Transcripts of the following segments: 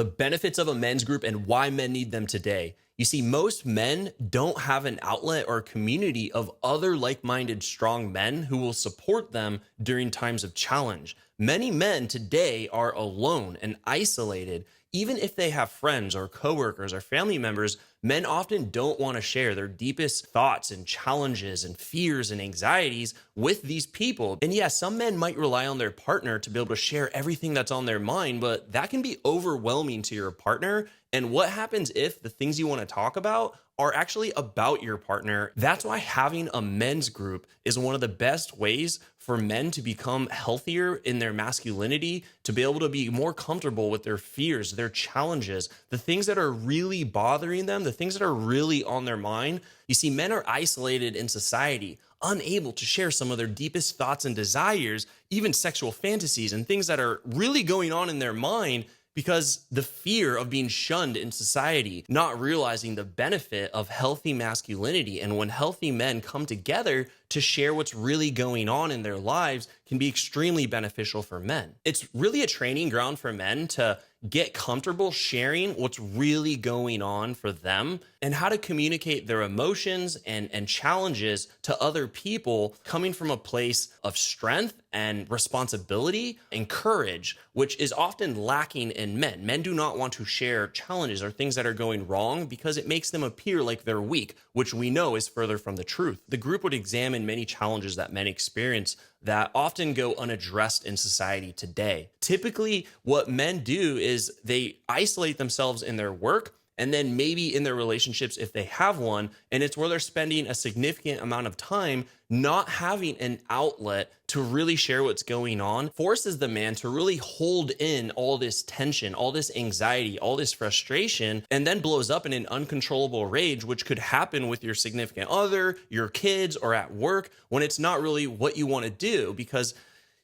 the benefits of a men's group and why men need them today. You see, most men don't have an outlet or community of other like minded, strong men who will support them during times of challenge. Many men today are alone and isolated. Even if they have friends or coworkers or family members, men often don't want to share their deepest thoughts and challenges and fears and anxieties with these people. And yes, some men might rely on their partner to be able to share everything that's on their mind, but that can be overwhelming to your partner. And what happens if the things you want to talk about are actually about your partner? That's why having a men's group is one of the best ways for men to become healthier in their masculinity, to be able to be more comfortable with their fears, their challenges, the things that are really bothering them, the things that are really on their mind. You see, men are isolated in society, unable to share some of their deepest thoughts and desires, even sexual fantasies and things that are really going on in their mind, because the fear of being shunned in society, not realizing the benefit of healthy masculinity. And when healthy men come together to share what's really going on in their lives, can be extremely beneficial for men. It's really a training ground for men to get comfortable sharing what's really going on for them and how to communicate their emotions and challenges to other people, coming from a place of strength and responsibility and courage, which is often lacking in men. Men do not want to share challenges or things that are going wrong because it makes them appear like they're weak, which we know is further from the truth. The group would examine many challenges that men experience that often go unaddressed in society today. Typically, what men do is they isolate themselves in their work and then maybe in their relationships if they have one, and it's where they're spending a significant amount of time not having an outlet to really share what's going on, forces the man to really hold in all this tension, all this anxiety, all this frustration, and then blows up in an uncontrollable rage, which could happen with your significant other, your kids, or at work, when it's not really what you want to do, because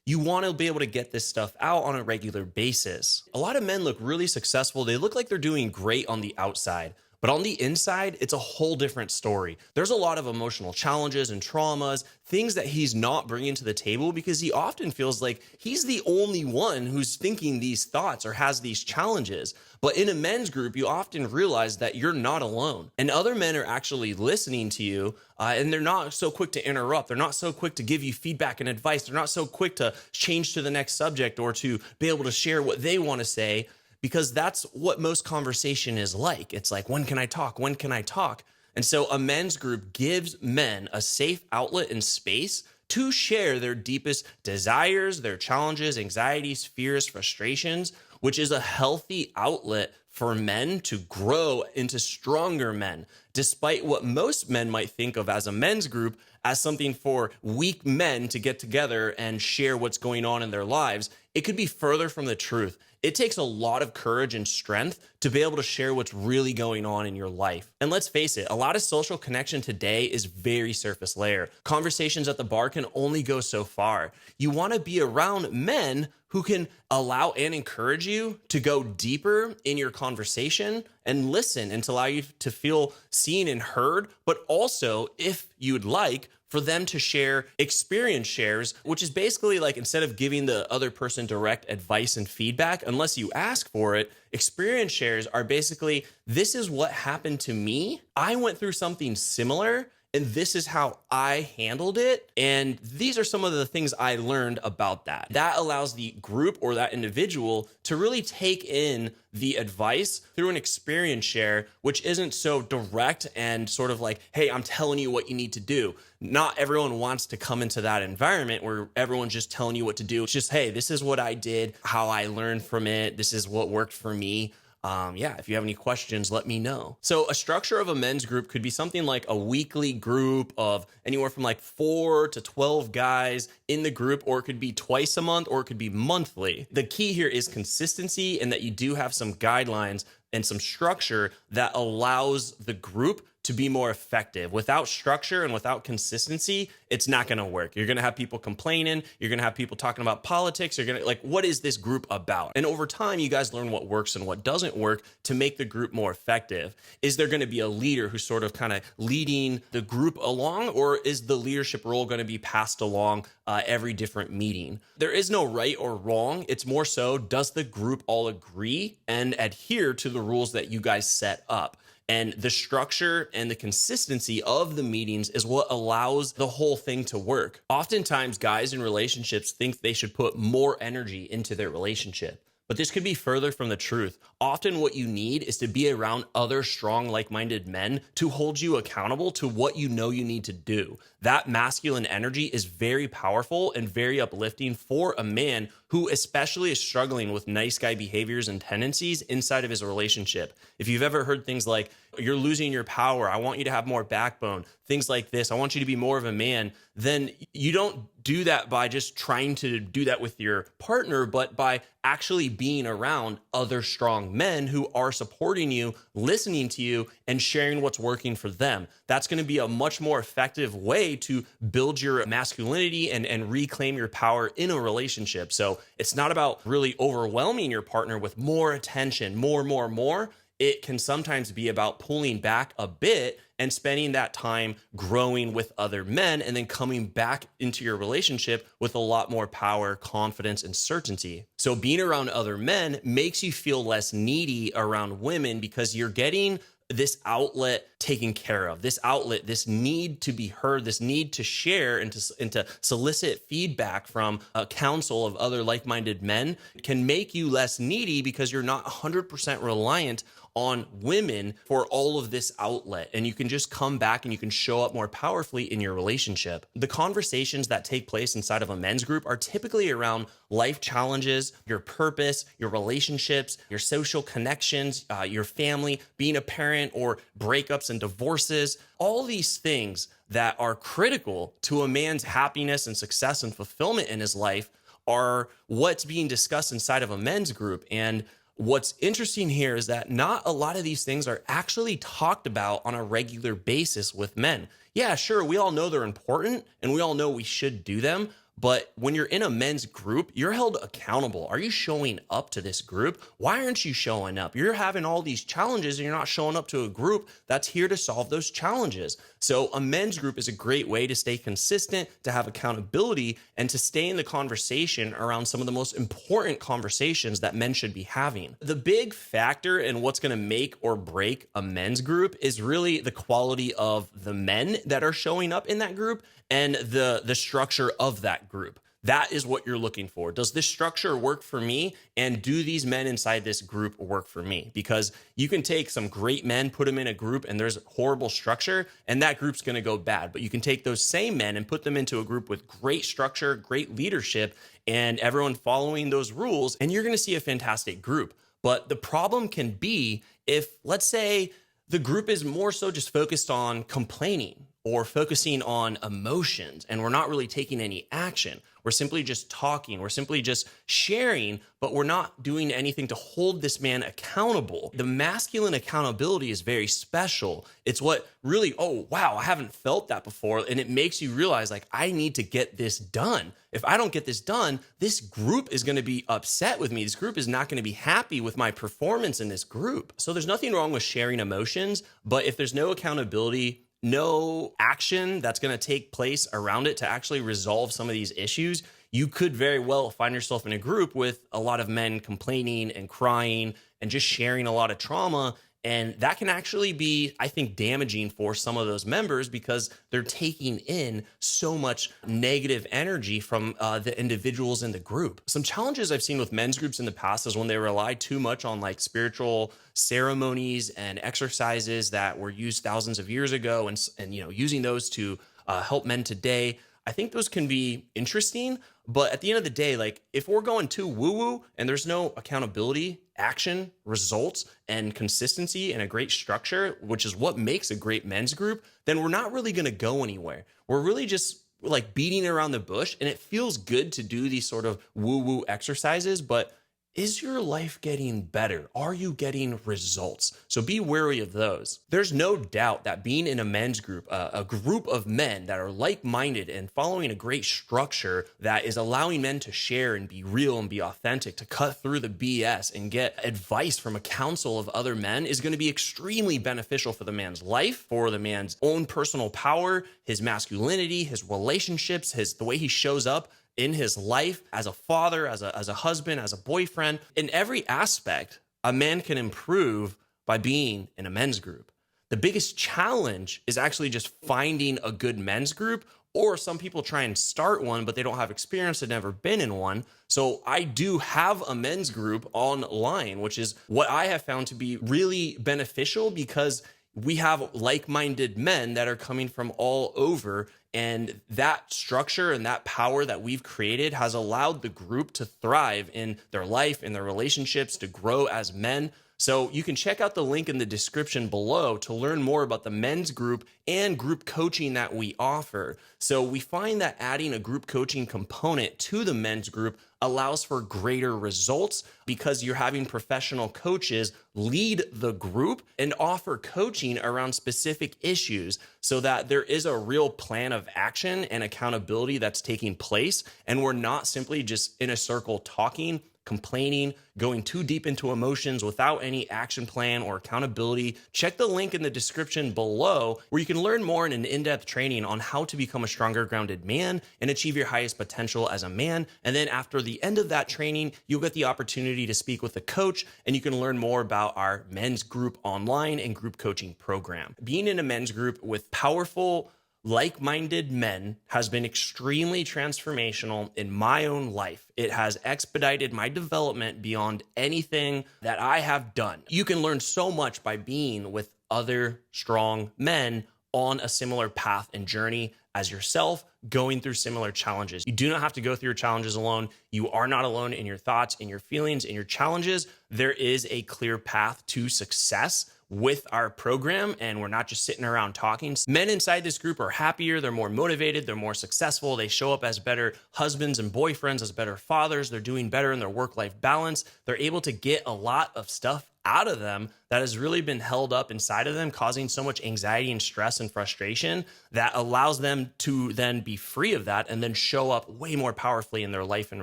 you want to be able to get this stuff out on a regular basis. A lot of men look really successful. They look like they're doing great on the outside, but on the inside, it's a whole different story. There's a lot of emotional challenges and traumas, things that he's not bringing to the table because he often feels like he's the only one who's thinking these thoughts or has these challenges. But in a men's group, you often realize that you're not alone, and other men are actually listening to you, and they're not so quick to interrupt. They're not so quick to give you feedback and advice. They're not so quick to change to the next subject or to be able to share what they want to say, because that's what most conversation is like. It's like, when can I talk? When can I talk? And so a men's group gives men a safe outlet and space to share their deepest desires, their challenges, anxieties, fears, frustrations, which is a healthy outlet for men to grow into stronger men, despite what most men might think of as a men's group as something for weak men to get together and share what's going on in their lives. It could be further from the truth. It takes a lot of courage and strength to be able to share what's really going on in your life. And let's face it, a lot of social connection today is very surface layer. Conversations at the bar can only go so far. You want to be around men who can allow and encourage you to go deeper in your conversation and listen, and to allow you to feel seen and heard, but also, if you'd like, for them to share experience shares, which is basically like, instead of giving the other person direct advice and feedback, unless you ask for it, experience shares are basically, this is what happened to me. I went through something similar, and this is how I handled it. And these are some of the things I learned about that. That allows the group or that individual to really take in the advice through an experience share, which isn't so direct and sort of like, hey, I'm telling you what you need to do. Not everyone wants to come into that environment where everyone's just telling you what to do. It's just, hey, this is what I did, how I learned from it. This is what worked for me. If you have any questions, let me know. So a structure of a men's group could be something like a weekly group of anywhere from like 4 to 12 guys in the group, or it could be twice a month, or it could be monthly. The key here is consistency, and that you do have some guidelines and some structure that allows the group to be more effective. Without structure and without consistency, it's not going to work. You're going to have people complaining. You're going to have people talking about politics. You're going to like, what is this group about? And over time, you guys learn what works and what doesn't work to make the group more effective. Is there going to be a leader who's sort of kind of leading the group along, or is the leadership role going to be passed along every different meeting? There is no right or wrong. It's more so, does the group all agree and adhere to the rules that you guys set up? And the structure and the consistency of the meetings is what allows the whole thing to work. Oftentimes, guys in relationships think they should put more energy into their relationship. But this could be further from the truth. Often what you need is to be around other strong, like-minded men to hold you accountable to what you know you need to do. That masculine energy is very powerful and very uplifting for a man who especially is struggling with nice guy behaviors and tendencies inside of his relationship. If you've ever heard things like, you're losing your power, I want you to have more backbone, things like this, I want you to be more of a man, then you don't do that by just trying to do that with your partner, but by actually being around other strong men who are supporting you, listening to you, and sharing what's working for them. That's going to be a much more effective way to build your masculinity and reclaim your power in a relationship. So it's not about really overwhelming your partner with more attention, more. It can sometimes be about pulling back a bit and spending that time growing with other men and then coming back into your relationship with a lot more power, confidence, and certainty. So being around other men makes you feel less needy around women because you're getting this outlet taken care of, this outlet, this need to be heard, this need to share and to solicit feedback from a council of other like-minded men can make you less needy because you're not 100% reliant on women for all of this outlet. And you can just come back and you can show up more powerfully in your relationship. The conversations that take place inside of a men's group are typically around life challenges, your purpose, your relationships, your social connections, your family, being a parent, or breakups and divorces. All these things that are critical to a man's happiness and success and fulfillment in his life are what's being discussed inside of a men's group. And what's interesting here is that not a lot of these things are actually talked about on a regular basis with men. Yeah, sure, we all know they're important and we all know we should do them. But when you're in a men's group, you're held accountable. Are you showing up to this group? Why aren't you showing up? You're having all these challenges and you're not showing up to a group that's here to solve those challenges. So a men's group is a great way to stay consistent, to have accountability, and to stay in the conversation around some of the most important conversations that men should be having. The big factor in what's going to make or break a men's group is really the quality of the men that are showing up in that group and the structure of that group. That is what you're looking for. Does this structure work for me? And do these men inside this group work for me? Because you can take some great men, put them in a group, and there's horrible structure, and that group's going to go bad. But you can take those same men and put them into a group with great structure, great leadership, and everyone following those rules, and you're going to see a fantastic group. But the problem can be if, let's say, the group is more so just focused on complaining or focusing on emotions, and we're not really taking any action. We're simply just talking. We're simply just sharing, but we're not doing anything to hold this man accountable. The masculine accountability is very special. It's what really, oh, wow, I haven't felt that before. And it makes you realize, like, I need to get this done. If I don't get this done, this group is going to be upset with me. This group is not going to be happy with my performance in this group. So there's nothing wrong with sharing emotions, but if there's no accountability, no action that's going to take place around it to actually resolve some of these issues, you could very well find yourself in a group with a lot of men complaining and crying and just sharing a lot of trauma. And that can actually be, I think, damaging for some of those members because they're taking in so much negative energy from the individuals in the group. Some challenges I've seen with men's groups in the past is when they rely too much on like spiritual ceremonies and exercises that were used thousands of years ago and using those to help men today. I think those can be interesting, but at the end of the day, like if we're going too woo-woo and there's no accountability, action, results, and consistency and a great structure, which is what makes a great men's group, then we're not really going to go anywhere. We're really just like beating around the bush, and it feels good to do these sort of woo-woo exercises, but is your life getting better? Are you getting results? So be wary of those. There's no doubt that being in a men's group, a group of men that are like-minded and following a great structure that is allowing men to share and be real and be authentic, to cut through the BS and get advice from a council of other men is going to be extremely beneficial for the man's life, for the man's own personal power, his masculinity, his relationships, the way he shows up in his life as a father, as a husband, as a boyfriend. In every aspect, a man can improve by being in a men's group. The biggest challenge is actually just finding a good men's group, or some people try and start one, but they don't have experience, they've never been in one. So I do have a men's group online, which is what I have found to be really beneficial because we have like-minded men that are coming from all over, and that structure and that power that we've created has allowed the group to thrive in their life, in their relationships, to grow as men. So you can check out the link in the description below to learn more about the men's group and group coaching that we offer. So we find that adding a group coaching component to the men's group allows for greater results because you're having professional coaches lead the group and offer coaching around specific issues so that there is a real plan of action and accountability that's taking place. And we're not simply just in a circle talking, complaining, going too deep into emotions without any action plan or accountability. Check the link in the description below where you can learn more in an in-depth training on how to become a stronger, grounded man and achieve your highest potential as a man. And then after the end of that training, you'll get the opportunity to speak with a coach and you can learn more about our men's group online and group coaching program. Being in a men's group with powerful, like-minded men has been extremely transformational in my own life. It has expedited my development beyond anything that I have done. You can learn so much by being with other strong men on a similar path and journey as yourself, going through similar challenges. You do not have to go through your challenges alone. You are not alone in your thoughts, in your feelings, in your challenges. There is a clear path to success with our program, and we're not just sitting around talking. Men inside this group are happier, they're more motivated, they're more successful, they show up as better husbands and boyfriends, as better fathers, they're doing better in their work-life balance, they're able to get a lot of stuff out of them that has really been held up inside of them, causing so much anxiety and stress and frustration that allows them to then be free of that and then show up way more powerfully in their life and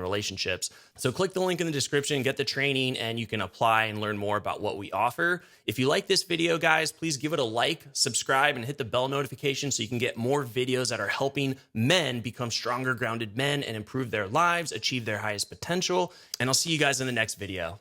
relationships. So click the link in the description, get the training, and you can apply and learn more about what we offer. If you like this video, guys, please give it a like, subscribe, and hit the bell notification so you can get more videos that are helping men become stronger, grounded men and improve their lives, achieve their highest potential. And I'll see you guys in the next video.